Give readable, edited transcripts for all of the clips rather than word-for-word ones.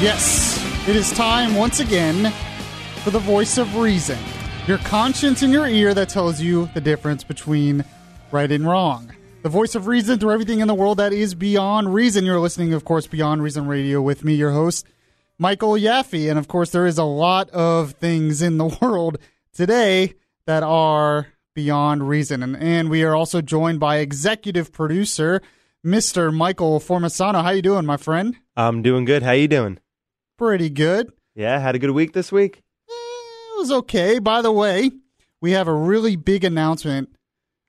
Yes, it is time once again for the voice of reason. Your conscience in your ear that tells you the difference between right and wrong. The voice of reason through everything in the world that is beyond reason. You're listening, of course, Beyond Reason Radio with me, your host, Michael Yaffee. And, of course, there is a lot of things in the world today that are beyond reason. And we are also joined by executive producer, Mr. Michael Formasano. How you doing, my friend? I'm doing good. How you doing? Pretty good. Yeah, had a good week this week? It was okay. By the way, we have a really big announcement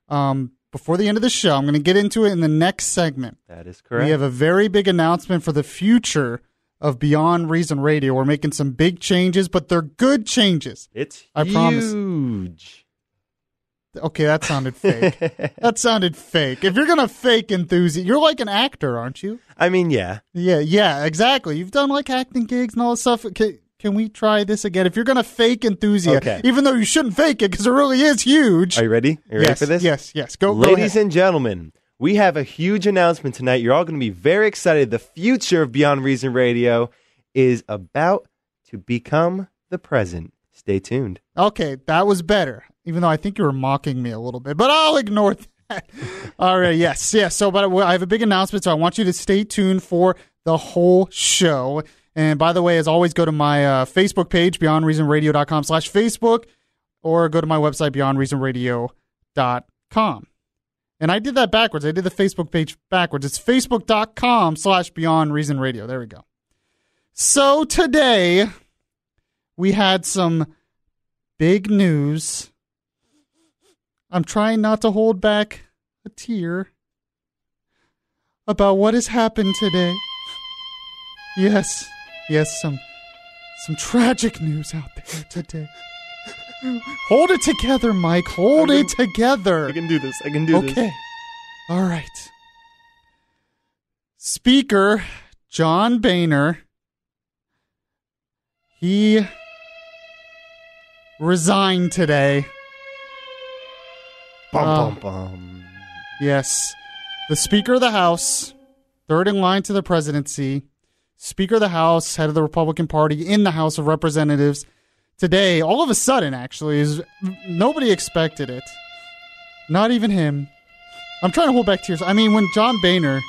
before the end of the show. I'm going to get into it in the next segment. That is correct. We have a very big announcement for the future of Beyond Reason Radio. We're making some big changes, but they're good changes. It's I promise. huge. Okay, that sounded fake. That sounded fake. If you're going to fake enthusiasm, you're like an actor, aren't you? I mean, yeah. Yeah, exactly. You've done like acting gigs and all this stuff. Can we try this again? If you're going to fake enthusiasm, okay, even though you shouldn't fake it because it really is huge. Are you ready? Are you ready for this? Yes. Go Ladies ahead. and gentlemen, we have a huge announcement tonight. You're all going to be very excited. The future of Beyond Reason Radio is about to become the present. Stay tuned. Okay, that was better. Even though I think you were mocking me a little bit, but I'll ignore that. All right, yes. So, but I have a big announcement, so I want you to stay tuned for the whole show. And by the way, as always, go to my Facebook page, beyondreasonradio.com/Facebook, or go to my website, beyondreasonradio.com. And I did that backwards. I did the Facebook page backwards. It's facebook.com/beyondreasonradio. There we go. So today, we had some big news. I'm trying not to hold back a tear about what has happened today. Yes, some tragic news out there today. Hold it together, Mike. Hold it together. I can do this. Okay. All right. Speaker John Boehner, he resigned today. Bum, bum, bum. Yes. The Speaker of the House, third in line to the presidency, Speaker of the House, head of the Republican Party in the House of Representatives, today, all of a sudden, actually, nobody expected it. Not even him. I'm trying to hold back tears. I mean, when John Boehner,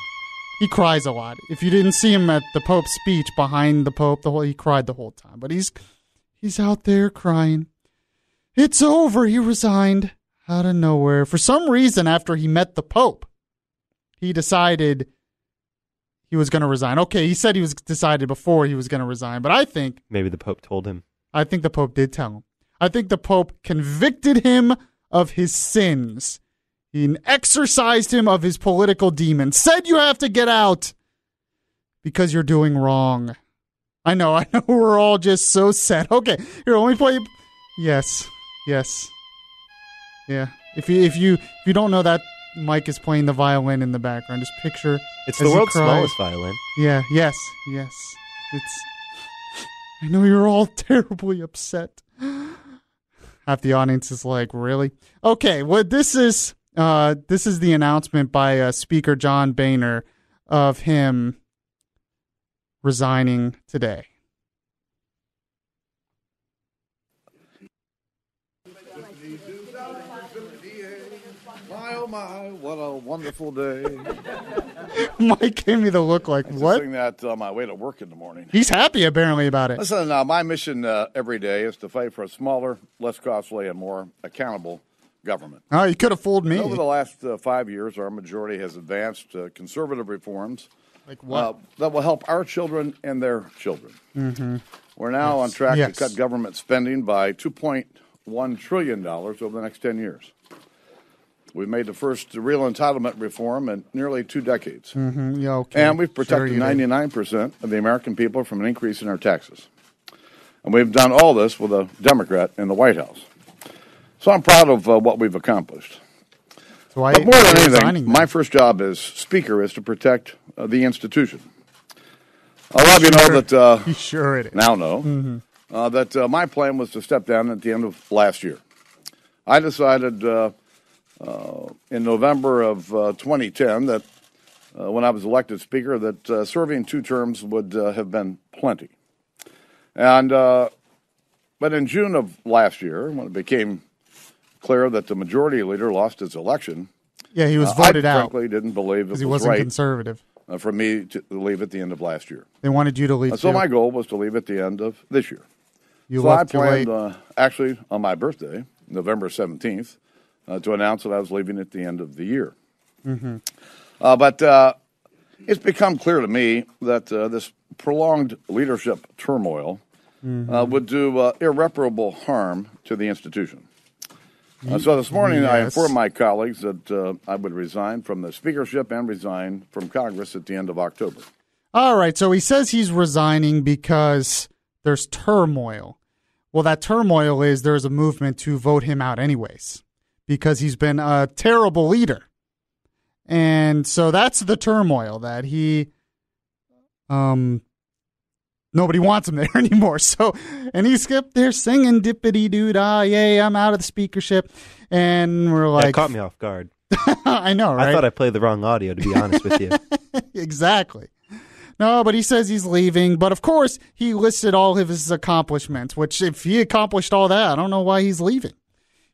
he cries a lot. If you didn't see him at the Pope's speech behind the Pope, he cried the whole time. But he's out there crying. It's over. He resigned out of nowhere. For some reason, after he met the Pope, he decided he was going to resign. Okay, he said he was decided before he was going to resign, but I think maybe the Pope told him. I think the Pope did tell him. I think the Pope convicted him of his sins. He exorcised him of his political demons. Said you have to get out because you're doing wrong. I know. We're all just so sad. Okay, here, let me play. Yes. Yeah. If you don't know that, Mike is playing the violin in the background. Just picture it's the world's smallest violin. Yeah. Yes. I know you're all terribly upset. Half the audience is like, really? Okay, well, this is the announcement by Speaker John Boehner of him resigning today. Oh my, what a wonderful day. Mike gave me the look like, what? I sing that on my way to work in the morning. He's happy, apparently, about it. Listen, my mission every day is to fight for a smaller, less costly, and more accountable government. Oh, you could have fooled me. Over the last 5 years, our majority has advanced conservative reforms like what? That will help our children and their children. Mm-hmm. We're now on track to cut government spending by $2.1 trillion over the next 10 years. We've made the first real entitlement reform in nearly 2 decades. Mm-hmm. Yeah, okay. And we've protected 99% of the American people from an increase in our taxes. And we've done all this with a Democrat in the White House. So I'm proud of what we've accomplished. So but more than anything, my first job as Speaker is to protect the institution. A lot of you know that sure it is. Now know that my plan was to step down at the end of last year. I decided in November of 2010 that when I was elected Speaker that serving 2 terms would have been plenty. And but in June of last year, when it became clear that the majority leader lost his election, he was voted out. I frankly didn't believe it was he wasn't right conservative. For me to leave at the end of last year. They wanted you to leave. So my goal was to leave at the end of this year. So I planned, actually, on my birthday, November 17th, to announce that I was leaving at the end of the year. Mm-hmm. But it's become clear to me that this prolonged leadership turmoil would do irreparable harm to the institution. So this morning I informed my colleagues that I would resign from the speakership and resign from Congress at the end of October. All right, so he says he's resigning because there's turmoil. Well, that turmoil is there's a movement to vote him out anyways because he's been a terrible leader. And so that's the turmoil that he nobody wants him there anymore. So, and he's up there singing dippity-doo-dah, yay, I'm out of the speakership. And we're like... That caught me off guard. I know, right? I thought I played the wrong audio, to be honest with you. Exactly. No, but he says he's leaving. But of course, he listed all of his accomplishments, which if he accomplished all that, I don't know why he's leaving.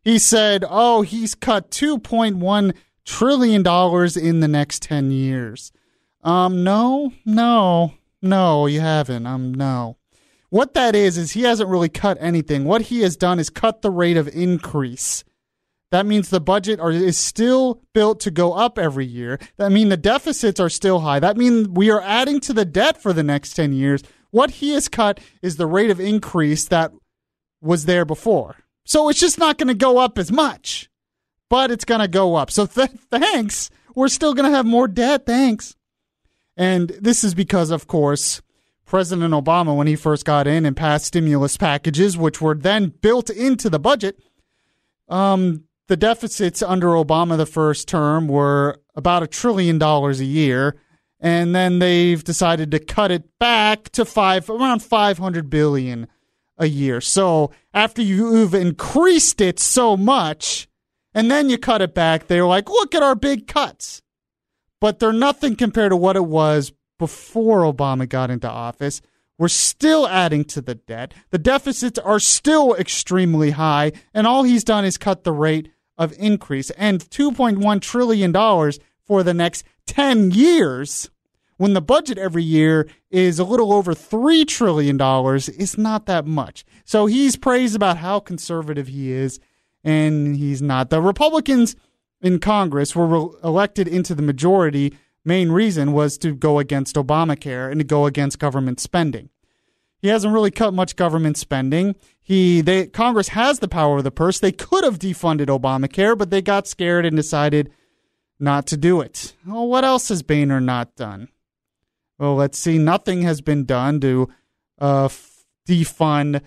He said, he's cut $2.1 trillion in the next 10 years. No, you haven't. No. What that is he hasn't really cut anything. What he has done is cut the rate of increase. That means the budget is still built to go up every year. That means the deficits are still high. That means we are adding to the debt for the next 10 years. What he has cut is the rate of increase that was there before. So it's just not going to go up as much, but it's going to go up. So thanks. We're still going to have more debt. Thanks. And this is because, of course, President Obama, when he first got in and passed stimulus packages, which were then built into the budget, the deficits under Obama the first term were about $1 trillion a year. And then they've decided to cut it back to around $500 billion a year. So after you've increased it so much and then you cut it back, they're like, look at our big cuts. But they're nothing compared to what it was before Obama got into office. We're still adding to the debt. The deficits are still extremely high, and all he's done is cut the rate of increase. And $2.1 trillion for the next 10 years, when the budget every year is a little over $3 trillion, is not that much. So he's praised about how conservative he is, and he's not. The Republicans in Congress were elected into the majority. Main reason was to go against Obamacare and to go against government spending. He hasn't really cut much government spending. Congress has the power of the purse. They could have defunded Obamacare, but they got scared and decided not to do it. Well, what else has Boehner not done? Well, let's see. Nothing has been done to defund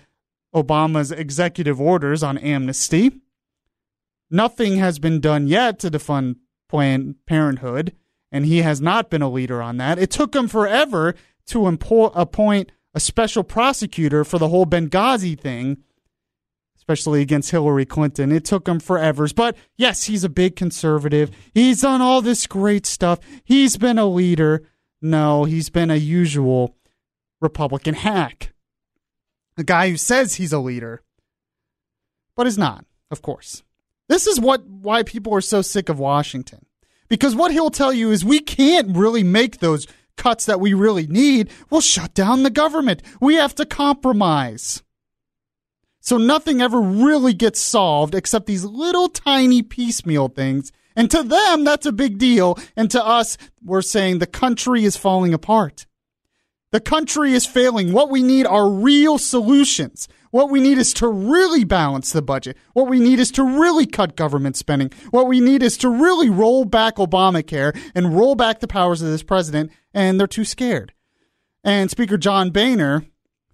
Obama's executive orders on amnesty. Nothing has been done yet to defund Planned Parenthood, and he has not been a leader on that. It took him forever to appoint a special prosecutor for the whole Benghazi thing, especially against Hillary Clinton. It took him forever. But yes, he's a big conservative. He's done all this great stuff. He's been a leader. No, he's been a usual Republican hack. A guy who says he's a leader, but is not, of course. This is why people are so sick of Washington. Because what he'll tell you is we can't really make those cuts that we really need. We'll shut down the government. We have to compromise. So nothing ever really gets solved except these little tiny piecemeal things. And to them, that's a big deal. And to us, we're saying the country is falling apart. The country is failing. What we need are real solutions. What we need is to really balance the budget. What we need is to really cut government spending. What we need is to really roll back Obamacare and roll back the powers of this president, and they're too scared. And Speaker John Boehner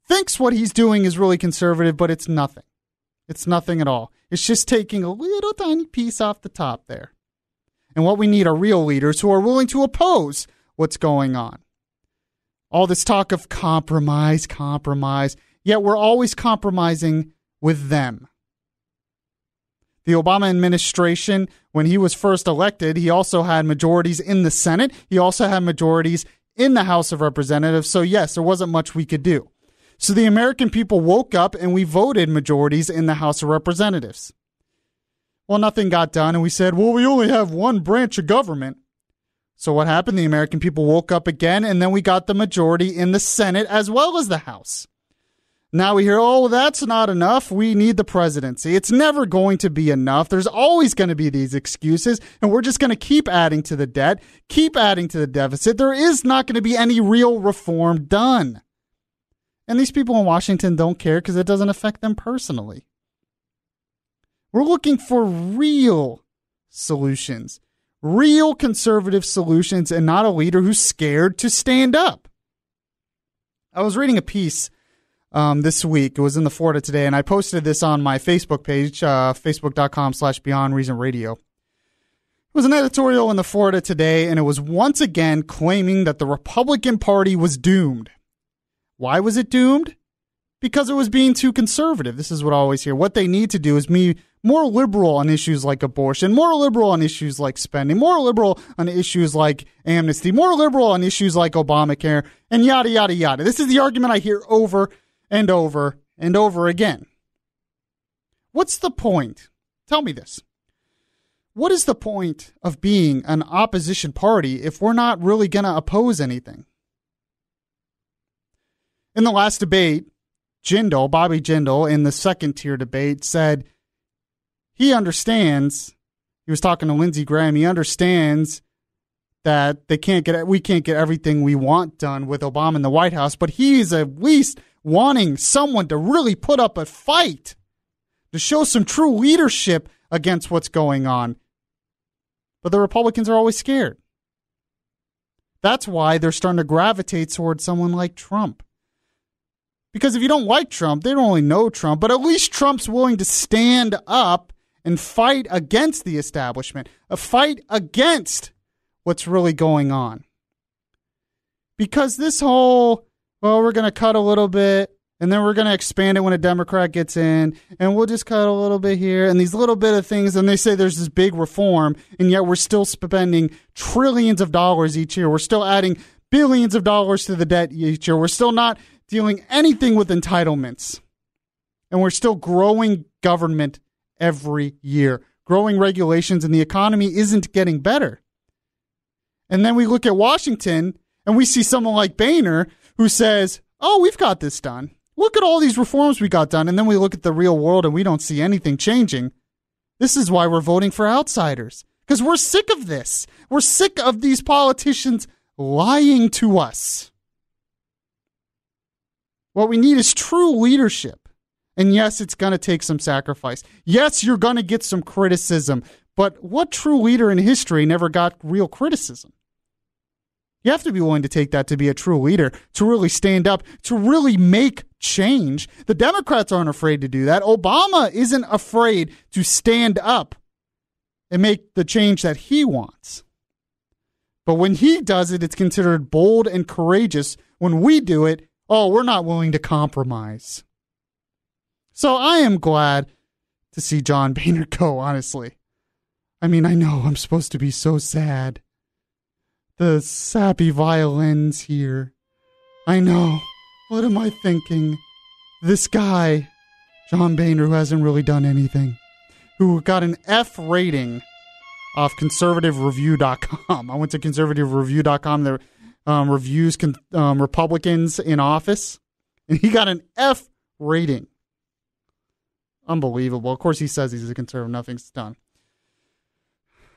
thinks what he's doing is really conservative, but it's nothing. It's nothing at all. It's just taking a little tiny piece off the top there. And what we need are real leaders who are willing to oppose what's going on. All this talk of compromise, yet we're always compromising with them. The Obama administration, when he was first elected, he also had majorities in the Senate. He also had majorities in the House of Representatives. So yes, there wasn't much we could do. So the American people woke up and we voted majorities in the House of Representatives. Well, nothing got done, and we said, well, we only have one branch of government. So what happened? The American people woke up again, and then we got the majority in the Senate as well as the House. Now we hear, oh, that's not enough. We need the presidency. It's never going to be enough. There's always going to be these excuses, and we're just going to keep adding to the debt, keep adding to the deficit. There is not going to be any real reform done. And these people in Washington don't care because it doesn't affect them personally. We're looking for real solutions, real conservative solutions, and not a leader who's scared to stand up. I was reading a piece this week. It was in the Florida Today, and I posted this on my Facebook page, facebook.com/Beyond Reason Radio. It was an editorial in the Florida Today, and it was once again claiming that the Republican Party was doomed. Why was it doomed? Because it was being too conservative. This is what I always hear. What they need to do is be more liberal on issues like abortion, more liberal on issues like spending, more liberal on issues like amnesty, more liberal on issues like Obamacare, and yada, yada, yada. This is the argument I hear over and over and over again. What's the point? Tell me this. What is the point of being an opposition party if we're not really going to oppose anything? In the last debate, Bobby Jindal, in the second tier debate, said he understands, he was talking to Lindsey Graham, he understands that we can't get everything we want done with Obama in the White House, but he's at least wanting someone to really put up a fight, to show some true leadership against what's going on. But the Republicans are always scared. That's why they're starting to gravitate towards someone like Trump. Because if you don't like Trump, they don't only know Trump, but at least Trump's willing to stand up and fight against the establishment, a fight against what's really going on. Because this whole, well, we're going to cut a little bit, and then we're going to expand it when a Democrat gets in, and we'll just cut a little bit here, and these little bit of things, and they say there's this big reform, and yet we're still spending trillions of dollars each year. We're still adding billions of dollars to the debt each year. We're still not dealing anything with entitlements. And we're still growing government every year, growing regulations, and the economy isn't getting better. And then we look at Washington and we see someone like Boehner who says, oh, we've got this done. Look at all these reforms we got done. And then we look at the real world and we don't see anything changing. This is why we're voting for outsiders, because we're sick of this. We're sick of these politicians lying to us. What we need is true leadership. And yes, it's going to take some sacrifice. Yes, you're going to get some criticism. But what true leader in history never got real criticism? You have to be willing to take that to be a true leader, to really stand up, to really make change. The Democrats aren't afraid to do that. Obama isn't afraid to stand up and make the change that he wants. But when he does it, it's considered bold and courageous. When we do it, oh, we're not willing to compromise. So I am glad to see John Boehner go, honestly. I mean, I know I'm supposed to be so sad. The sappy violins here. I know. What am I thinking? This guy, John Boehner, who hasn't really done anything, who got an F rating off conservativereview.com. I went to conservativereview.com. There reviews Republicans in office, and he got an F rating. Unbelievable. Of course, he says he's a conservative. Nothing's done.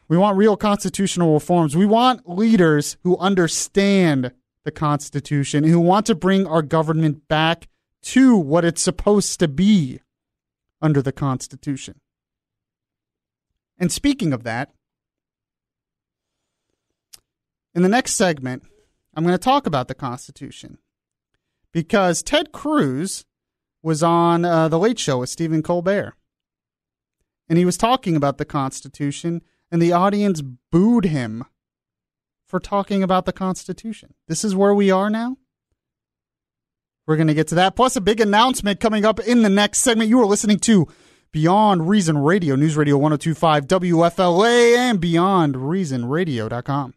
We want real constitutional reforms. We want leaders who understand the Constitution, who want to bring our government back to what it's supposed to be under the Constitution. And speaking of that, in the next segment, I'm going to talk about the Constitution because Ted Cruz was on The Late Show with Stephen Colbert, and he was talking about the Constitution, and the audience booed him for talking about the Constitution. This is where we are now. We're going to get to that, plus a big announcement coming up in the next segment. You are listening to Beyond Reason Radio, News Radio 102.5 WFLA, and BeyondReasonRadio.com.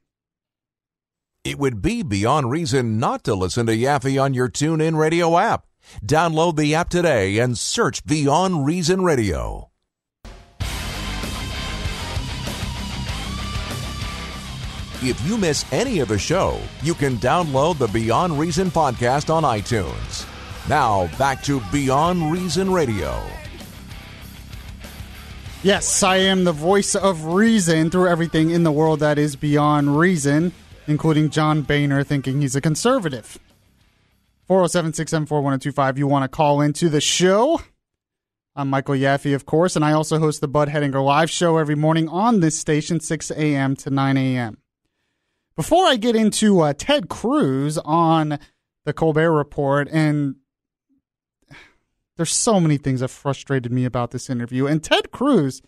It would be beyond reason not to listen to Yaffee on your TuneIn Radio app. Download the app today and search Beyond Reason Radio. If you miss any of the show, you can download the Beyond Reason podcast on iTunes. Now, back to Beyond Reason Radio. Yes, I am the voice of reason through everything in the world that is beyond reason, including John Boehner thinking he's a conservative. 407-674-1025. You want to call into the show? I'm Michael Yaffee, of course, and I also host the Bud Hedinger Live Show every morning on this station, 6 a.m. to 9 a.m. Before I get into Ted Cruz on the Colbert Report, and there's so many things that frustrated me about this interview, and Ted Cruz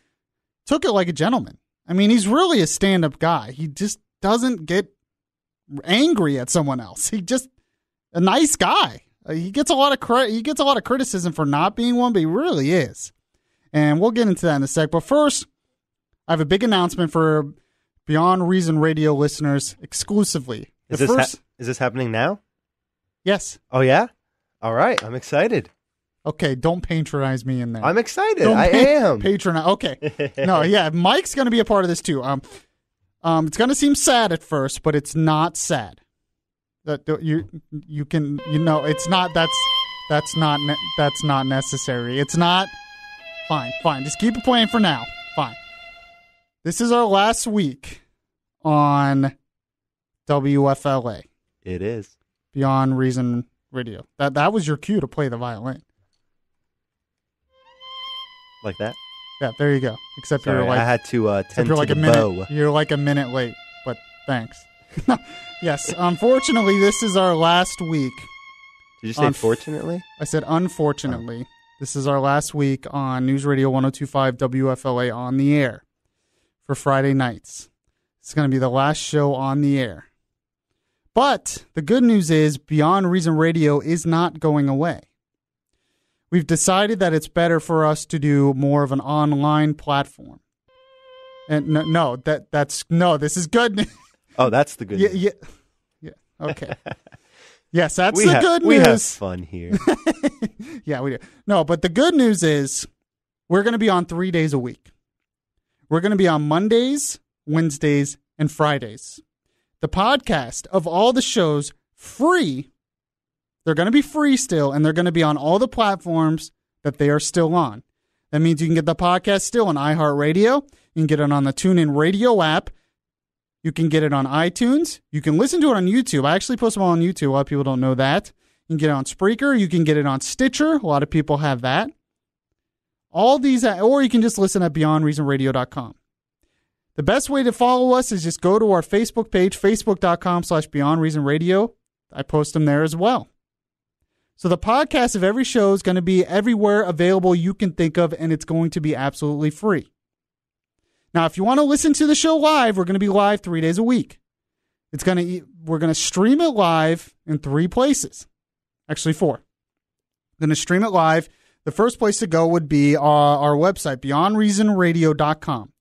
took it like a gentleman. I mean, he's really a stand-up guy. He just doesn't get angry at someone else. He just a nice guy. He gets a lot of criticism for not being one, but he really is. And we'll get into that in a sec. But first, I have a big announcement for Beyond Reason Radio listeners exclusively. Is this happening now? Yes. Oh, yeah? All right. I'm excited. Okay, don't patronize me in there. I'm excited. I am. Patronize. Okay. No, yeah, Mike's going to be a part of this too. It's going to seem sad at first, but it's not sad. That you can it's not that's not necessary. It's not fine. Just keep it playing for now. Fine. This is our last week on WFLA. It is. Beyond Reason Radio. That was your cue to play the violin. Like that? Yeah, there you go. Except Sorry, you're like I had to tend to like the a minute, bow. You're like a minute late, but thanks. Yes, unfortunately, this is our last week. Did you say fortunately? I said unfortunately. Oh. This is our last week on News Radio 102.5 WFLA on the air for Friday nights. It's going to be the last show on the air. But the good news is Beyond Reason Radio is not going away. We've decided that it's better for us to do more of an online platform. And this is good news. Oh, that's the good news. Yeah. Okay. Yes, that's the good news. We have fun here. Yeah, we do. No, but the good news is we're going to be on 3 days a week. We're going to be on Mondays, Wednesdays, and Fridays. The podcast of all the shows, free. They're going to be free still, and they're going to be on all the platforms that they are still on. That means you can get the podcast still on iHeartRadio. You can get it on the TuneIn Radio app. You can get it on iTunes. You can listen to it on YouTube. I actually post them all on YouTube. A lot of people don't know that. You can get it on Spreaker. You can get it on Stitcher. A lot of people have that. All these, or you can just listen at BeyondReasonRadio.com. The best way to follow us is just go to our Facebook page, Facebook.com/BeyondReasonRadio. I post them there as well. So the podcast of every show is going to be everywhere available you can think of, and it's going to be absolutely free. Now, if you want to listen to the show live, we're going to be live 3 days a week. We're going to stream it live in 3 places. Actually, 4. We're going to stream it live. The first place to go would be our website, BeyondReasonRadio.com.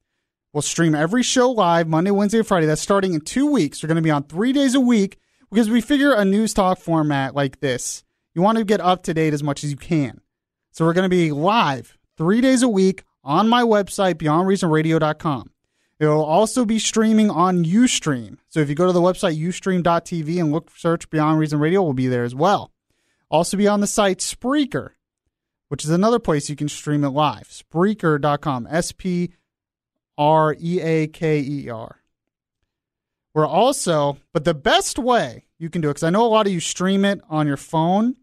We'll stream every show live Monday, Wednesday, and Friday. That's starting in 2 weeks. We're going to be on 3 days a week because we figure a news talk format like this, you want to get up to date as much as you can. So we're going to be live 3 days a week on my website, BeyondReasonRadio.com. It will also be streaming on Ustream. So if you go to the website, ustream.tv, and search Beyond Reason Radio, we'll be there as well. Also be on the site Spreaker, which is another place you can stream it live. Spreaker.com, Spreaker. We're also, but the best way you can do it, because I know a lot of you stream it on your phone.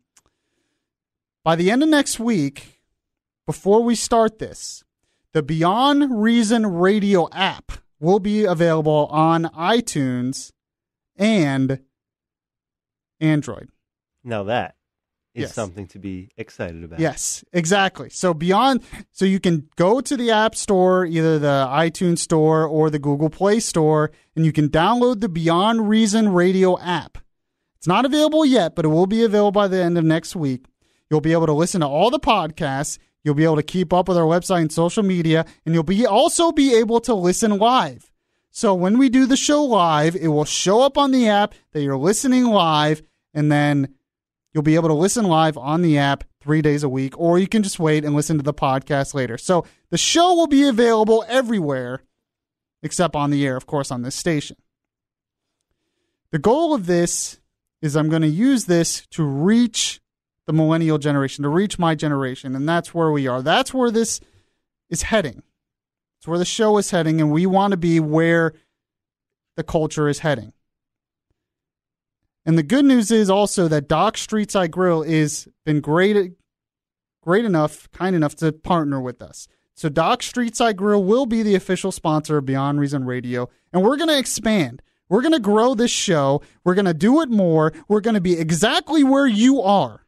By the end of next week, before we start this, the Beyond Reason Radio app will be available on iTunes and Android. Now that is something to be excited about. Yes, exactly. So you can go to the App Store, either the iTunes Store or the Google Play Store, and you can download the Beyond Reason Radio app. It's not available yet, but it will be available by the end of next week. You'll be able to listen to all the podcasts. You'll be able to keep up with our website and social media, and you'll also be able to listen live. So when we do the show live, it will show up on the app that you're listening live, and then you'll be able to listen live on the app 3 days a week, or you can just wait and listen to the podcast later. So the show will be available everywhere except on the air, of course, on this station. The goal of this is I'm going to use this to reach the millennial generation, to reach my generation, and that's where we are. That's where this is heading. It's where the show is heading, and we want to be where the culture is heading. And the good news is also that Doc Streetside Grill has been great enough, kind enough to partner with us. So Doc Streetside Grill will be the official sponsor of Beyond Reason Radio, and we're going to expand. We're going to grow this show. We're going to do it more. We're going to be exactly where you are.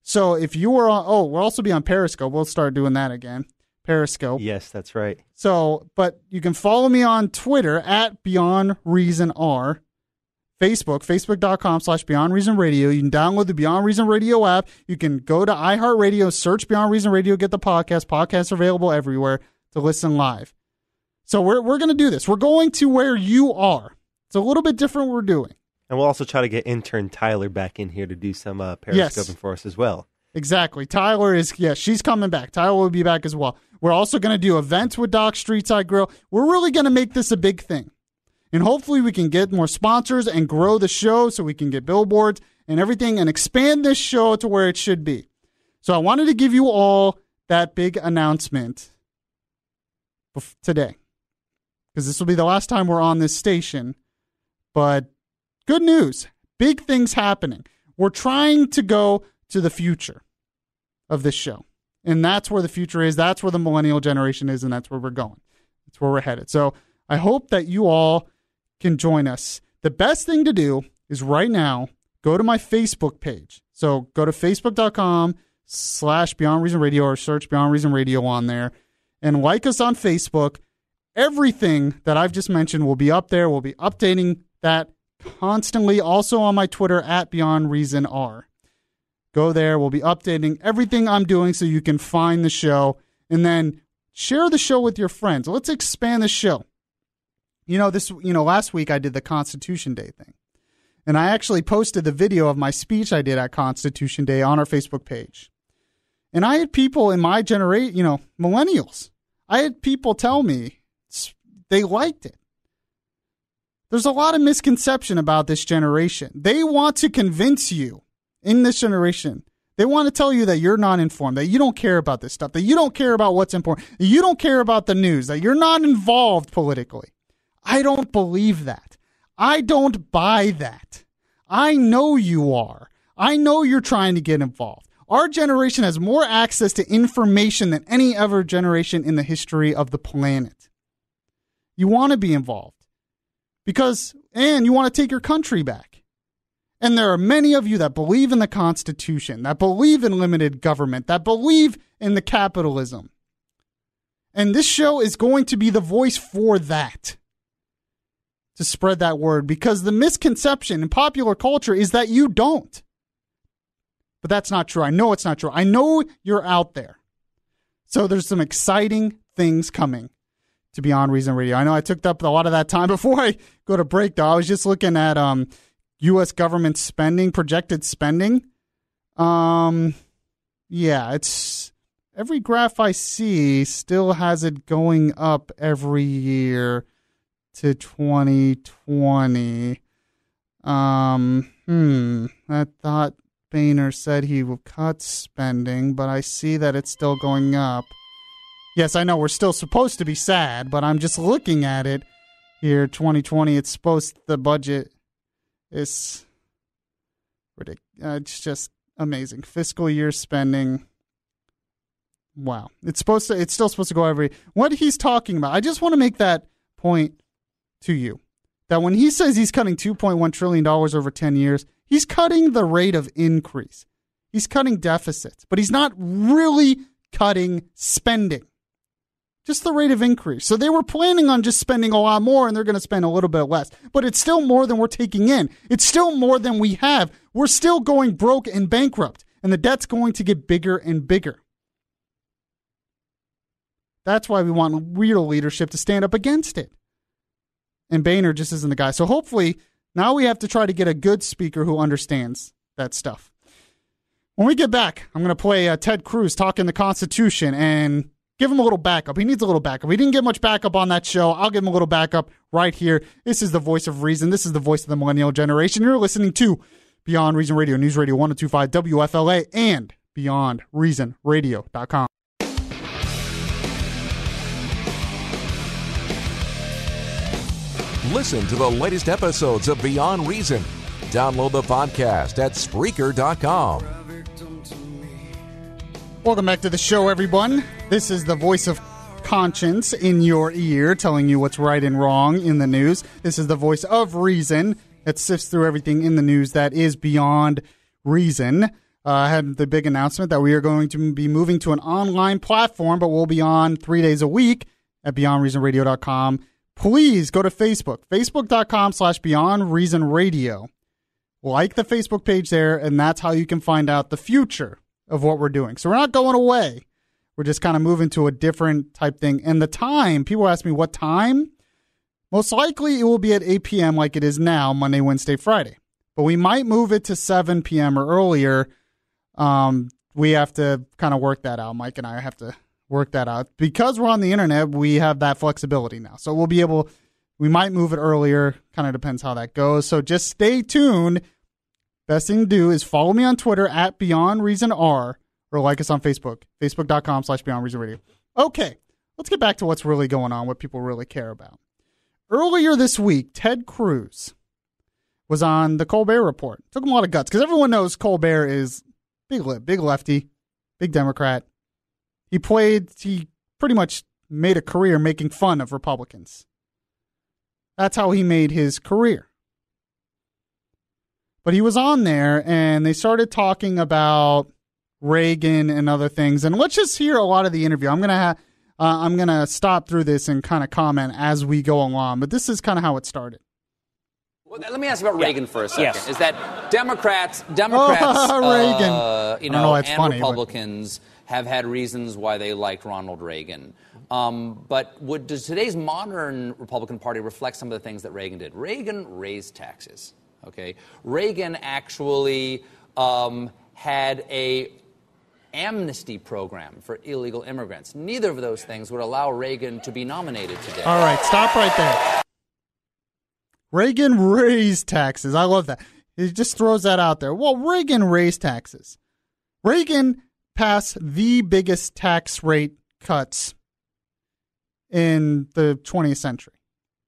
So if you are on, we'll also be on Periscope. We'll start doing that again. Periscope. Yes, that's right. So, but you can follow me on Twitter at Beyond Reason R. Facebook.com/Beyond Reason Radio. You can download the Beyond Reason Radio app. You can go to iHeartRadio, search Beyond Reason Radio, get the podcast. Podcasts are available everywhere to listen live. So we're going to do this. We're going to where you are. It's a little bit different what we're doing. And we'll also try to get intern Tyler back in here to do some periscoping for us as well. Exactly. Tyler she's coming back. Tyler will be back as well. We're also going to do events with Doc Streetside Grill. We're really going to make this a big thing. And hopefully we can get more sponsors and grow the show so we can get billboards and everything and expand this show to where it should be. So I wanted to give you all that big announcement today, because this will be the last time we're on this station. But good news, big things happening. We're trying to go to the future of this show. And that's where the future is. That's where the millennial generation is. And that's where we're going. That's where we're headed. So I hope that you all can join us. The best thing to do is right now, go to my Facebook page. So go to facebook.com/Beyond Reason Radio or search Beyond Reason Radio on there and like us on Facebook. Everything that I've just mentioned will be up there. We'll be updating that constantly. Also on my Twitter at Beyond Reason R. Go there. We'll be updating everything I'm doing so you can find the show and then share the show with your friends. Let's expand the show. Last week I did the Constitution Day thing. And I actually posted the video of my speech I did at Constitution Day on our Facebook page. And I had people in my generation, millennials. I had people tell me they liked it. There's a lot of misconception about this generation. They want to convince you in this generation. They want to tell you that you're not informed, that you don't care about this stuff, that you don't care about what's important, that you don't care about the news, that you're not involved politically. I don't believe that. I don't buy that. I know you are. I know you're trying to get involved. Our generation has more access to information than any other generation in the history of the planet. You want to be involved and you want to take your country back. And there are many of you that believe in the Constitution, that believe in limited government, that believe in the capitalism. And this show is going to be the voice for that, to spread that word, because the misconception in popular culture is that you don't. But that's not true. I know it's not true. I know you're out there. So there's some exciting things coming to Beyond Reason Radio. I know I took up a lot of that time before I go to break, though. I was just looking at U.S. government spending, projected spending. It's every graph I see still has it going up every year to 2020. I thought Boehner said he will cut spending, but I see that it's still going up. Yes, I know we're still supposed to be sad, but I'm just looking at it here. 2020, the budget is ridiculous. It's just amazing. Fiscal year spending. Wow. It's still supposed to go what he's talking about. I just want to make that point to you, that when he says he's cutting $2.1 trillion over 10 years, he's cutting the rate of increase. He's cutting deficits, but he's not really cutting spending, just the rate of increase. So they were planning on just spending a lot more, and they're going to spend a little bit less, but it's still more than we're taking in. It's still more than we have. We're still going broke and bankrupt, and the debt's going to get bigger and bigger. That's why we want real leadership to stand up against it. And Boehner just isn't the guy. So hopefully now we have to try to get a good speaker who understands that stuff. When we get back, I'm going to play Ted Cruz talking the Constitution and give him a little backup. He needs a little backup. He didn't get much backup on that show. I'll give him a little backup right here. This is the voice of reason. This is the voice of the millennial generation. You're listening to Beyond Reason Radio, News Radio 1025 WFLA, and BeyondReasonRadio.com. Listen to the latest episodes of Beyond Reason. Download the podcast at Spreaker.com. Welcome back to the show, everyone. This is the voice of conscience in your ear, telling you what's right and wrong in the news. This is the voice of reason that sifts through everything in the news that is beyond reason. I had the big announcement that we are going to be moving to an online platform, but we'll be on 3 days a week at BeyondReasonRadio.com. Please go to Facebook, Facebook.com/BeyondReasonRadio. Like the Facebook page there, and that's how you can find out the future of what we're doing. So we're not going away. We're just kind of moving to a different type thing. And the time, people ask me what time. Most likely it will be at 8 p.m. like it is now, Monday, Wednesday, Friday. But we might move it to 7 p.m. or earlier. We have to kind of work that out. Mike and I have to work that out. Because we're on the internet, we have that flexibility now. So we'll be able, we might move it earlier. Kind of depends how that goes. So just stay tuned. Best thing to do is follow me on Twitter at BeyondReasonR, or like us on Facebook, Facebook.com/BeyondReasonRadio. Okay, let's get back to what's really going on, what people really care about. Earlier this week, Ted Cruz was on the Colbert Report. Took him a lot of guts, because everyone knows Colbert is big lefty, big Democrat. He pretty much made a career making fun of Republicans. That's how he made his career. But he was on there, and they started talking about Reagan and other things. And let's just hear a lot of the interview. I'm gonna stop through this and kind of comment as we go along. But this is kind of how it started. Well, let me ask you about Reagan for a second. Yes. Is that Democrats, Reagan. and funny, Republicans have had reasons why they liked Ronald Reagan. But does today's modern Republican Party reflect some of the things that Reagan did? Reagan raised taxes. Okay, Reagan actually had a amnesty program for illegal immigrants. Neither of those things would allow Reagan to be nominated today. All right, stop right there. Reagan raised taxes. I love that. He just throws that out there. Well, Reagan raised taxes. Reagan passed the biggest tax rate cuts in the 20th century.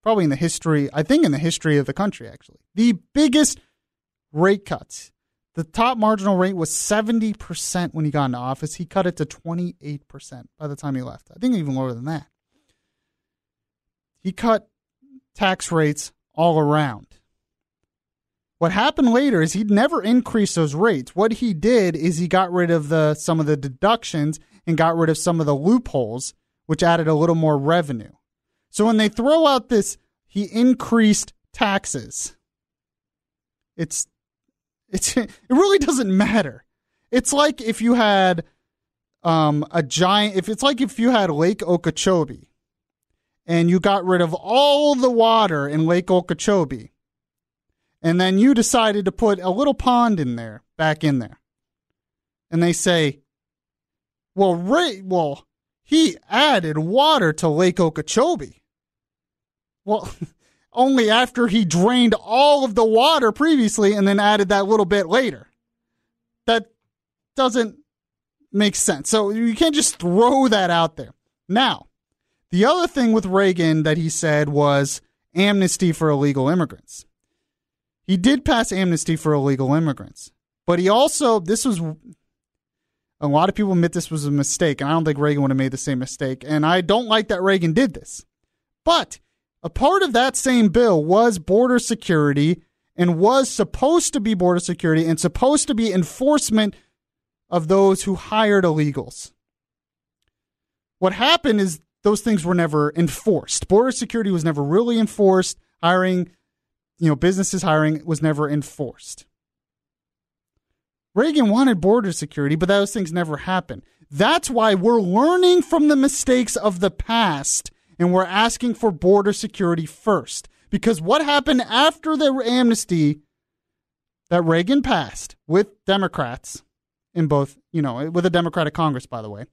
Probably in the history, I think in the history of the country, actually. The biggest rate cuts. The top marginal rate was 70% when he got into office. He cut it to 28% by the time he left. I think even lower than that. He cut tax rates all around. What happened later is he'd never increased those rates. What he did is he got rid of some of the deductions and got rid of some of the loopholes, which added a little more revenue. So when they throw out this, he increased taxes. It really doesn't matter. It's like if you had if you had Lake Okeechobee and you got rid of all the water in Lake Okeechobee, and then you decided to put a little pond back in there. And they say, well, he added water to Lake Okeechobee. Well, only after he drained all of the water previously and then added that little bit later. That doesn't make sense. So you can't just throw that out there. Now, the other thing with Reagan that he said was amnesty for illegal immigrants. He did pass amnesty for illegal immigrants. But he also, a lot of people admit this was a mistake, and I don't think Reagan would have made the same mistake. And I don't like that Reagan did this. But a part of that same bill was border security, and was supposed to be border security and supposed to be enforcement of those who hired illegals. What happened is those things were never enforced. Border security was never really enforced. Businesses hiring was never enforced. Reagan wanted border security, but those things never happened. That's why we're learning from the mistakes of the past, and we're asking for border security first. Because what happened after the amnesty that Reagan passed with Democrats in both, with a Democratic Congress, by the way,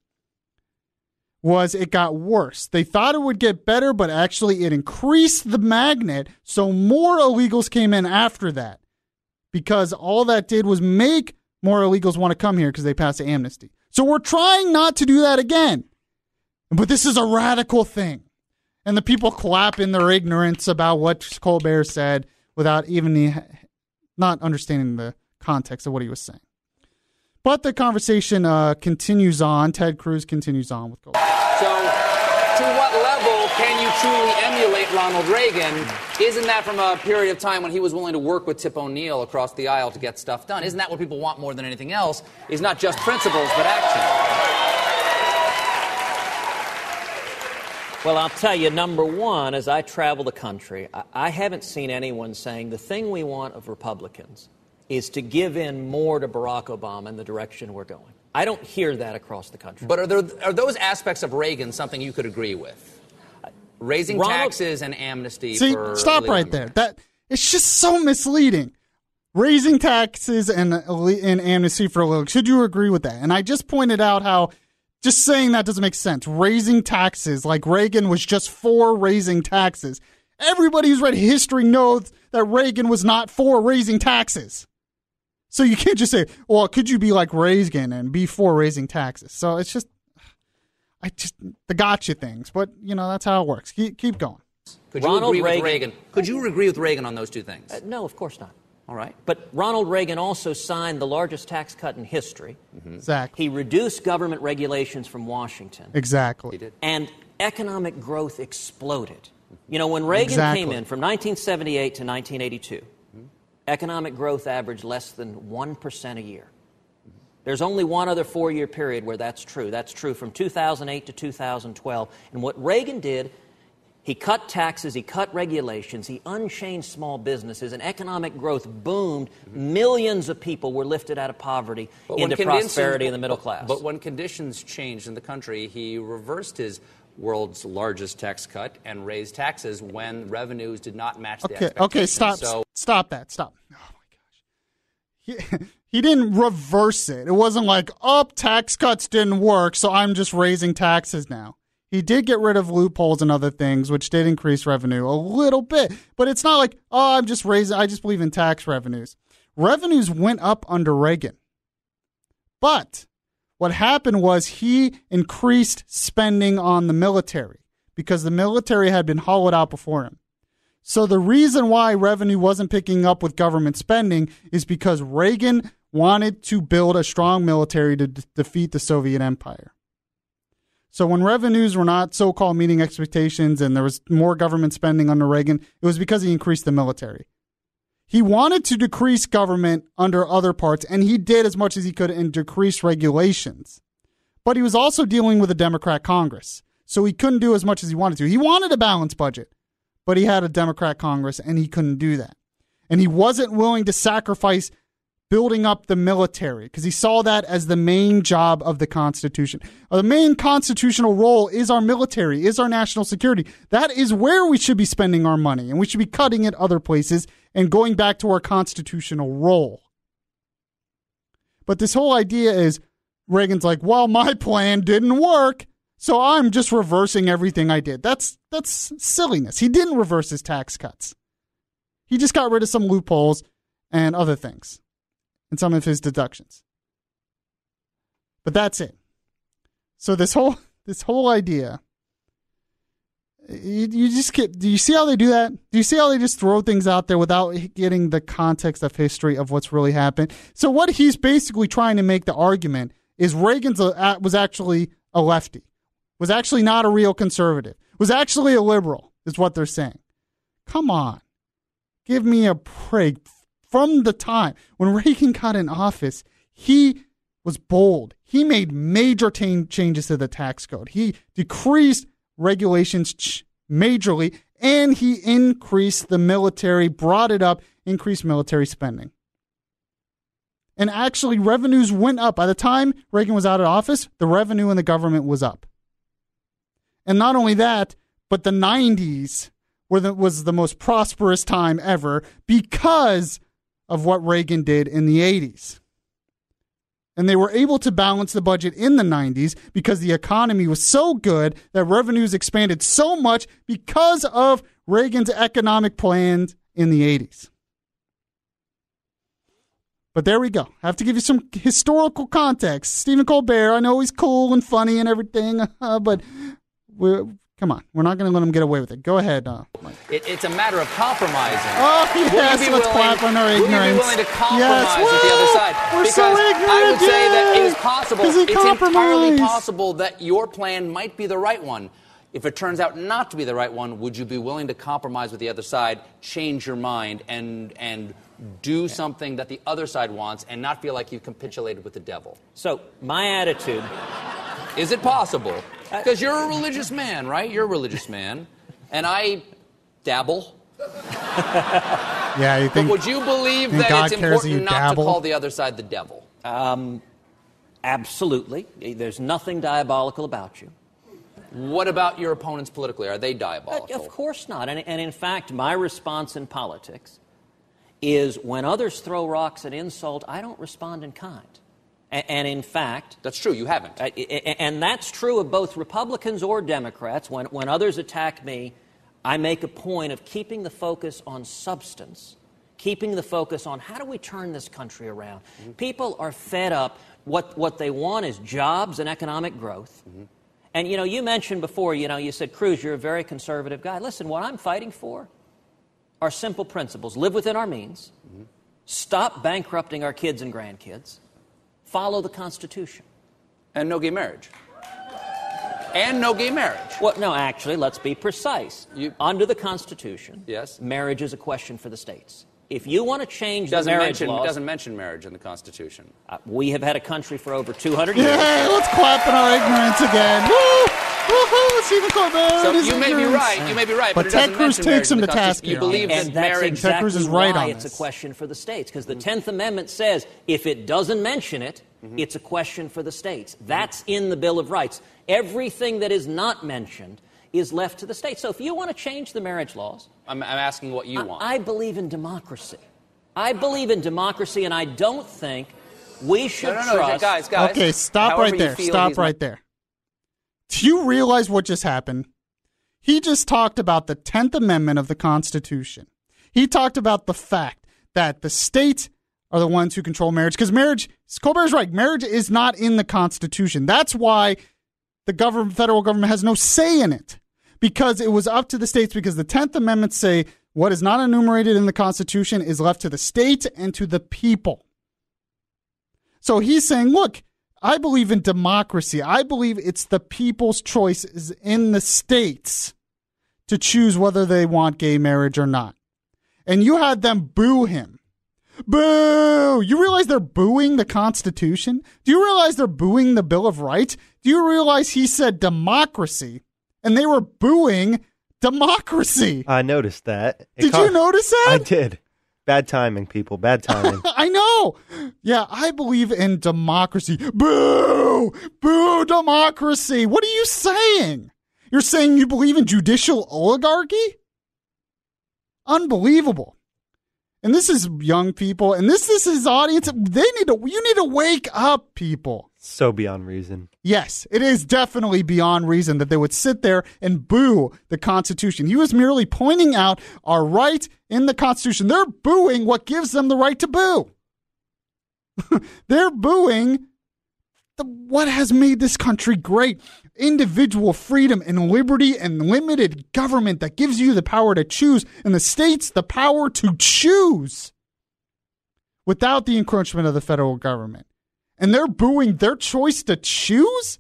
was it got worse. They thought it would get better, but actually it increased the magnet, so more illegals came in after that. Because all that did was make more illegals want to come here because they passed the amnesty. So we're trying not to do that again. But this is a radical thing. And the people clap in their ignorance about what Colbert said without even not understanding the context of what he was saying. But the conversation continues on. Ted Cruz continues on with Colbert. So, to what level can you truly emulate Ronald Reagan? Isn't that from a period of time when he was willing to work with Tip O'Neill across the aisle to get stuff done? Isn't that what people want more than anything else? Is not just principles, but action. Well, I'll tell you, number one, as I travel the country, I haven't seen anyone saying the thing we want of Republicans is to give in more to Barack Obama in the direction we're going. I don't hear that across the country. But are those aspects of Reagan something you could agree with? Raising taxes and amnesty for stop right there. It's just so misleading. Raising taxes and amnesty for illegals. Should you agree with that? And I just pointed out how just saying that doesn't make sense. Raising taxes, like Reagan was just for raising taxes. Everybody who's read history knows that Reagan was not for raising taxes. So you can't just say, well, could you be like Reagan and be for raising taxes? So it's just, the gotcha things. But, that's how it works. Keep going. Could you agree with Reagan? Could you agree with Reagan on those two things? No, of course not. All right. But Ronald Reagan also signed the largest tax cut in history. Mm-hmm. Exactly. He reduced government regulations from Washington. Exactly. He did. And economic growth exploded. When Reagan came in from 1978 to 1982, economic growth averaged less than 1% a year. There's only one other 4-year period where that's true. That's true from 2008 to 2012. And what Reagan did, he cut taxes, he cut regulations, he unchained small businesses, and economic growth boomed. Millions of people were lifted out of poverty into prosperity in the middle class. But when conditions changed in the country, he reversed his world's largest tax cut and raised taxes when revenues did not match the expectations. Okay, stop that. Stop. Oh, my gosh. He didn't reverse it. It wasn't like, tax cuts didn't work, so I'm just raising taxes now. He did get rid of loopholes and other things, which did increase revenue a little bit. But it's not like, I just believe in tax revenues. Revenues went up under Reagan. But what happened was he increased spending on the military because the military had been hollowed out before him. So the reason why revenue wasn't picking up with government spending is because Reagan wanted to build a strong military to defeat the Soviet Empire. So when revenues were not so-called meeting expectations and there was more government spending under Reagan, it was because he increased the military. He wanted to decrease government under other parts, and he did as much as he could and decrease regulations. But he was also dealing with a Democrat Congress, so he couldn't do as much as he wanted to. He wanted a balanced budget, but he had a Democrat Congress, and he couldn't do that. And he wasn't willing to sacrifice building up the military because he saw that as the main job of the Constitution. The main constitutional role is our military, is our national security. That is where we should be spending our money, and we should be cutting it other places and going back to our constitutional role. But this whole idea is Reagan's like, well, my plan didn't work, so I'm just reversing everything I did. That's silliness. He didn't reverse his tax cuts. He just got rid of some loopholes and other things and some of his deductions. But that's it. So this whole idea, you just get, do you see how they do that? Do you see how they just throw things out there without getting the context of history of what's really happened? So what he's basically trying to make the argument is Reagan was actually a lefty, was actually not a real conservative, was actually a liberal, is what they're saying. Come on. Give me a break. From the time when Reagan got in office, he was bold. He made major changes to the tax code. He decreased regulations majorly, and he increased the military, brought it up, increased military spending. And actually, revenues went up. By the time Reagan was out of office, the revenue in the government was up. And not only that, but the 90s was the most prosperous time ever because of what Reagan did in the 80s. And they were able to balance the budget in the 90s because the economy was so good that revenues expanded so much because of Reagan's economic plans in the 80s. But there we go. I have to give you some historical context. Stephen Colbert, I know he's cool and funny and everything, but come on. We're not going to let him get away with it. Go ahead. It's a matter of compromising. Oh, yes, let's clap on our ignorance. Will you be willing to compromise with the other side? We're because so ignorant I would say that it is again. possible. Is it It's entirely compromise? possible that your plan might be the right one. If it turns out not to be the right one, would you be willing to compromise with the other side, change your mind, and do something that the other side wants and not feel like you've capitulated with the devil? So my attitude... Is it possible? Because you're a religious man, right? You're a religious man. And I dabble. Yeah, you think... But would you believe that God it's cares that important you not dabble? to call the other side the devil? Absolutely. There's nothing diabolical about you. What about your opponents politically? Are they diabolical? Of course not. And in fact, my response in politics is when others throw rocks and insult, I don't respond in kind. And in fact... That's true. You haven't. And that's true of both Republicans or Democrats. When others attack me, I make a point of keeping the focus on substance, keeping the focus on how do we turn this country around. Mm-hmm. People are fed up. What they want is jobs and economic growth. Mm-hmm. And, you mentioned before, you said, Cruz, you're a very conservative guy. Listen, what I'm fighting for are simple principles. Live within our means. Mm-hmm. Stop bankrupting our kids and grandkids. Follow the Constitution. And no gay marriage. And no gay marriage. Well, no, actually, let's be precise. Under the Constitution, yes, marriage is a question for the states. If you want to change the marriage laws... It doesn't mention marriage in the Constitution. We have had a country for over 200 years. Yeah, let's clap in our ignorance again. Woo! Woohoo! Stephen Colbert. So you may be right, but it Ted doesn't Cruz mention takes him to marriage in the task Constitution. here. You believe And that that's marriage... exactly Ted Cruz is right why on it's this. a question for the states, because the 10th Amendment says if it doesn't mention it, it's a question for the states. That's in the Bill of Rights. Everything that is not mentioned is left to the states. So if you want to change the marriage laws... I'm asking what you want. I believe in democracy. I believe in democracy, and I don't think we should trust... Guys. Okay, stop right there. Stop right there. Do you realize what just happened? He just talked about the 10th Amendment of the Constitution. He talked about the fact that the states are the ones who control marriage. Because marriage, Colbert's right, marriage is not in the Constitution. That's why the federal government has no say in it. Because it was up to the states, because the 10th Amendment say what is not enumerated in the Constitution is left to the states and to the people. So he's saying, look, I believe in democracy. I believe it's the people's choice is in the states to choose whether they want gay marriage or not. And you had them boo him. Boo! You realize they're booing the Constitution? Do you realize they're booing the Bill of Rights? Do you realize he said democracy and they were booing democracy? I noticed that. Did you notice that? I did. Bad timing, people. Bad timing. I know. Yeah, I believe in democracy. Boo! Boo democracy. What are you saying? You're saying you believe in judicial oligarchy? Unbelievable. And this is young people, and this is his audience. You need to wake up, people. So beyond reason. Yes, it is definitely beyond reason that they would sit there and boo the Constitution. He was merely pointing out our right in the Constitution. They're booing what gives them the right to boo. They're booing what has made this country great. Individual freedom and liberty and limited government that gives you the power to choose, and the states the power to choose without the encroachment of the federal government. And they're booing their choice to choose?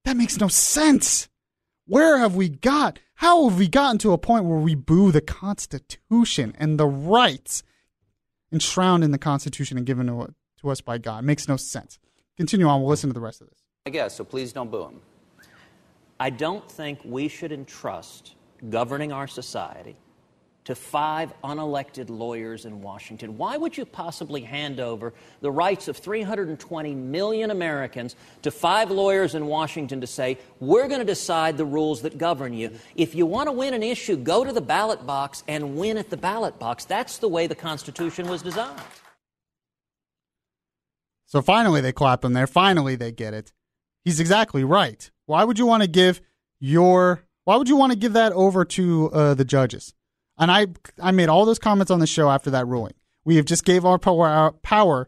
That makes no sense. Where have we got? How have we gotten to a point where we boo the Constitution and the rights enshrouded in the Constitution and given to us by God? It makes no sense. Continue on. We'll listen to the rest of this. I guess, so please don't boo him. I don't think we should entrust governing our society to 5 unelected lawyers in Washington? Why would you possibly hand over the rights of 320 million Americans to 5 lawyers in Washington to say, we're going to decide the rules that govern you? If you want to win an issue, go to the ballot box and win at the ballot box. That's the way the Constitution was designed. So finally they clap him there. Finally they get it. He's exactly right. Why would you want to give that over to the judges? And I made all those comments on the show after that ruling. We have just gave our power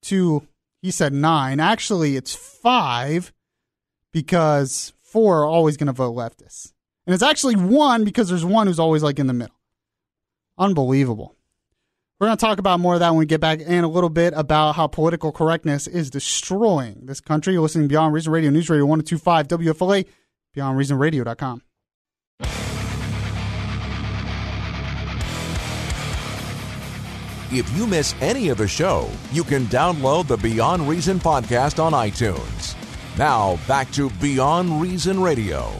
to, he said 9. Actually, it's 5 because 4 are always going to vote leftists. And it's actually 1 because there's one who's always like in the middle. Unbelievable. We're going to talk about more of that when we get back in a little bit about how political correctness is destroying this country. You're listening to Beyond Reason Radio, News Radio 1025 WFLA, BeyondReasonRadio.com. If you miss any of the show, you can download the Beyond Reason podcast on iTunes. Now, back to Beyond Reason Radio.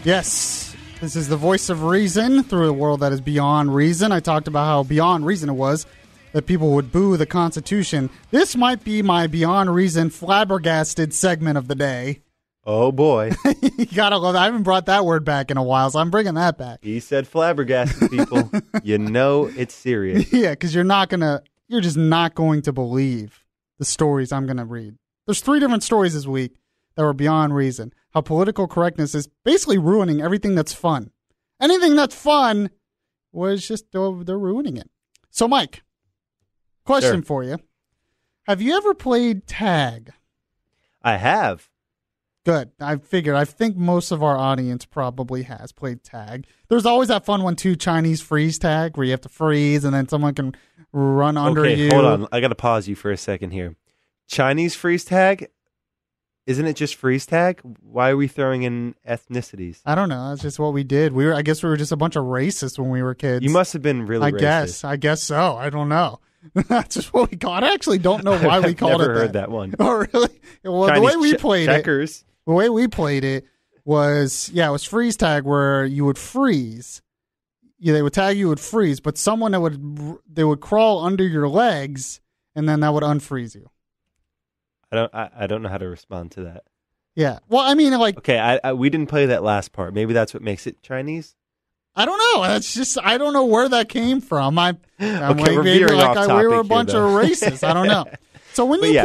Yes, this is the voice of reason through a world that is beyond reason. I talked about how beyond reason it was that people would boo the Constitution. This might be my beyond reason flabbergasted segment of the day. Oh, boy. You gotta love that. I haven't brought that word back in a while, so I'm bringing that back. He said flabbergasted, people. You know it's serious. Yeah, because you're just not going to believe the stories I'm going to read. There's 3 different stories this week that were beyond reason. How political correctness is basically ruining everything that's fun. Anything that's fun was just, they're ruining it. So, Mike, question for you. Have you ever played tag? I have. Good. I think most of our audience probably has played tag. There's always that fun one, too, Chinese freeze tag, where you have to freeze and then someone can run under you. Okay, hold on. I got to pause you for a second here. Chinese freeze tag? Isn't it just freeze tag? Why are we throwing in ethnicities? I don't know. That's just what we did. I guess we were just a bunch of racists when we were kids. You must have been really racist. I guess so. I don't know. That's just what we called it. I actually don't know why we called it that. I've never heard that one. Oh, really? Well, Chinese the way we played checkers. The way we played it was, it was freeze tag where you would freeze. Yeah, they would tag you, would freeze, but they would crawl under your legs, and then that would unfreeze you. I don't know how to respond to that. Yeah. Well, I mean, like... Okay, we didn't play that last part. Maybe that's what makes it Chinese? I don't know. That's just, I don't know where that came from. Okay, we're veering off topic we were a bunch of racists. I don't know. So when you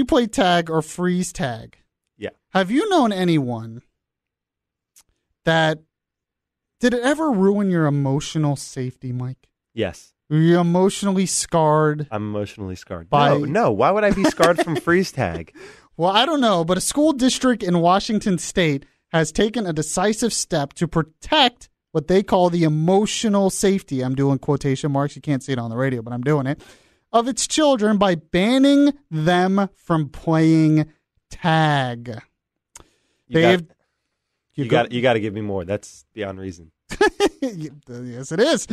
played tag or freeze tag... Yeah. Have you known anyone that did it ever ruin your emotional safety, Mike? Yes. Were you emotionally scarred? I'm emotionally scarred. By... No. Why would I be scarred from freeze tag? Well, I don't know, but a school district in Washington State has taken a decisive step to protect what they call the emotional safety. I'm doing quotation marks. You can't see it on the radio, but I'm doing it. Of its children by banning them from playing tag. You got to give me more. That's beyond reason. Yes, it is.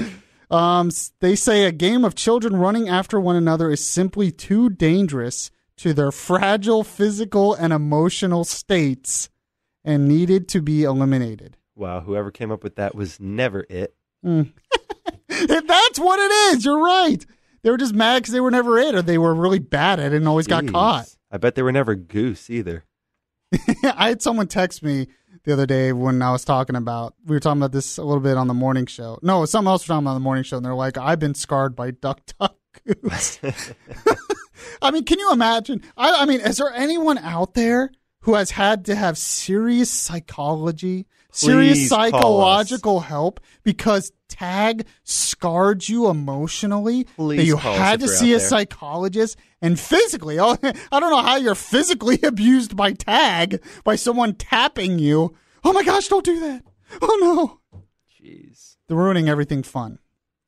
They say a game of children running after one another is simply too dangerous to their fragile physical and emotional states and needed to be eliminated. Wow, whoever came up with that was never it. That's what it is. You're right. They were just mad because they were never it, or they were really bad at it and always got caught. I bet they were never goose either. I had someone text me the other day when we were talking about this a little bit on the morning show. No, something else we were talking about on the morning show, and they're like, I've been scarred by duck, duck, goose. I mean, can you imagine? I mean, is there anyone out there who has had to have serious psychological help because tag scarred you emotionally? That you had to see a psychologist and physically. I don't know how you're physically abused by tag, by someone tapping you. Oh my gosh, don't do that. Oh no. Jeez. They're ruining everything fun.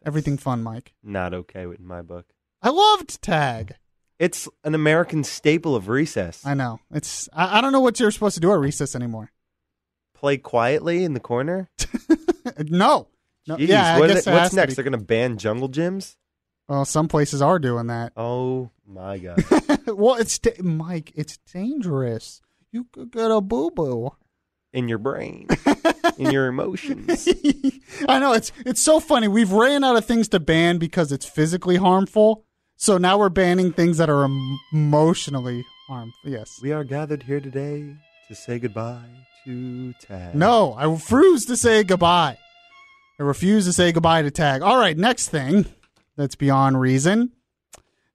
Everything fun, Mike. Not okay in my book. I loved tag. It's an American staple of recess. I know. I don't know what you're supposed to do at recess anymore. Play quietly in the corner? No. Jeez, yeah, what's next? They're going to ban jungle gyms? Well, some places are doing that. Oh, my God. Well, Mike, it's dangerous. You could get a boo-boo. in your brain, in your emotions. I know it's so funny. We've ran out of things to ban because it's physically harmful. So now we're banning things that are emotionally harmful. Yes. We are gathered here today to say goodbye to Tag. No, I refuse to say goodbye. I refuse to say goodbye to Tag. All right, next thing that's beyond reason.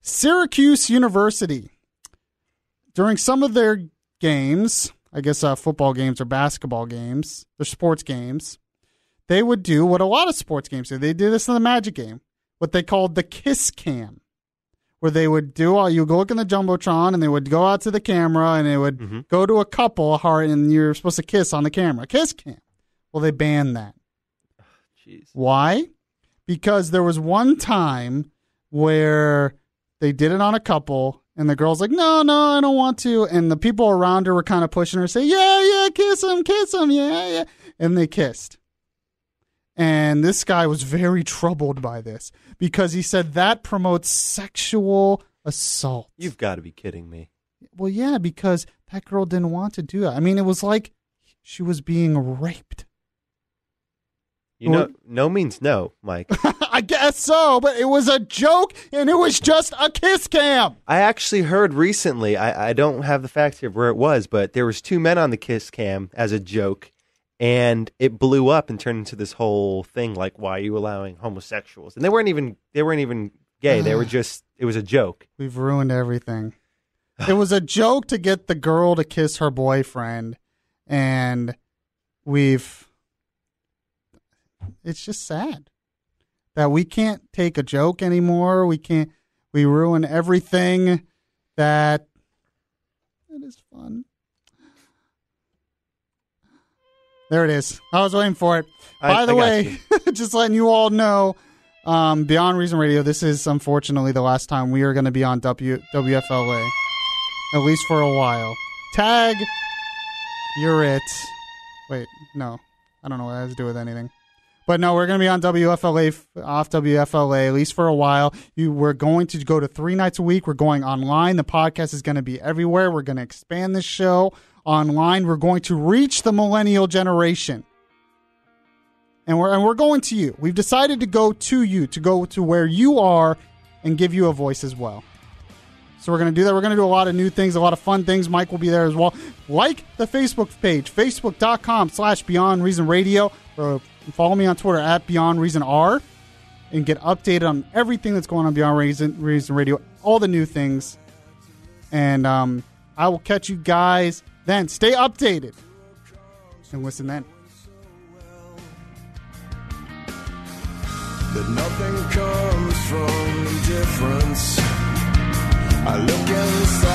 Syracuse University. During some of their games, I guess football games or basketball games, their sports games, they would do what a lot of sports games do. They did this in the Magic game, what they called the kiss cam, where they would do you go look in the Jumbotron and they would go out to the camera and they would go to a couple heart and you're supposed to kiss on the camera. Kiss cam. Well, they banned that. Jeez. Why? Because there was one time where they did it on a couple and the girl's like, no, I don't want to. And the people around her were kind of pushing her, say, yeah, kiss him, yeah. And they kissed. And this guy was very troubled by this because he said that promotes sexual assault. You've got to be kidding me. Well, yeah, because that girl didn't want to do that. I mean, it was like she was being raped. You know, no means no, Mike. I guess so, but it was a joke, and it was just a kiss cam. I actually heard recently, I don't have the facts here of where it was, but there was two men on the kiss cam as a joke, and it blew up and turned into this whole thing, like, why are you allowing homosexuals? And they weren't even gay. They were just, it was a joke. We've ruined everything. It was a joke to get the girl to kiss her boyfriend, and it's just sad that we can't take a joke anymore. We ruin everything that is fun. There it is. I was waiting for it. By the way, just letting you all know, Beyond Reason Radio, this is unfortunately the last time we are going to be on WFLA, at least for a while. Tag, you're it. Wait, no. I don't know what that has to do with anything. But no, we're going to be on WFLA, off WFLA, at least for a while. We're going to go to 3 nights a week. We're going online. The podcast is going to be everywhere. We're going to expand this show online. We're going to reach the millennial generation. And we're going to you. We've decided to go to you, to go to where you are and give you a voice as well. So we're going to do that. We're going to do a lot of new things, a lot of fun things. Mike will be there as well. Like the Facebook page, facebook.com/Beyond Reason Radio. Follow me on Twitter @BeyondReasonR and get updated on everything that's going on Beyond Reason Radio, all the new things. And I will catch you guys then. Stay updated and listen then. That nothing comes from indifference. I look inside.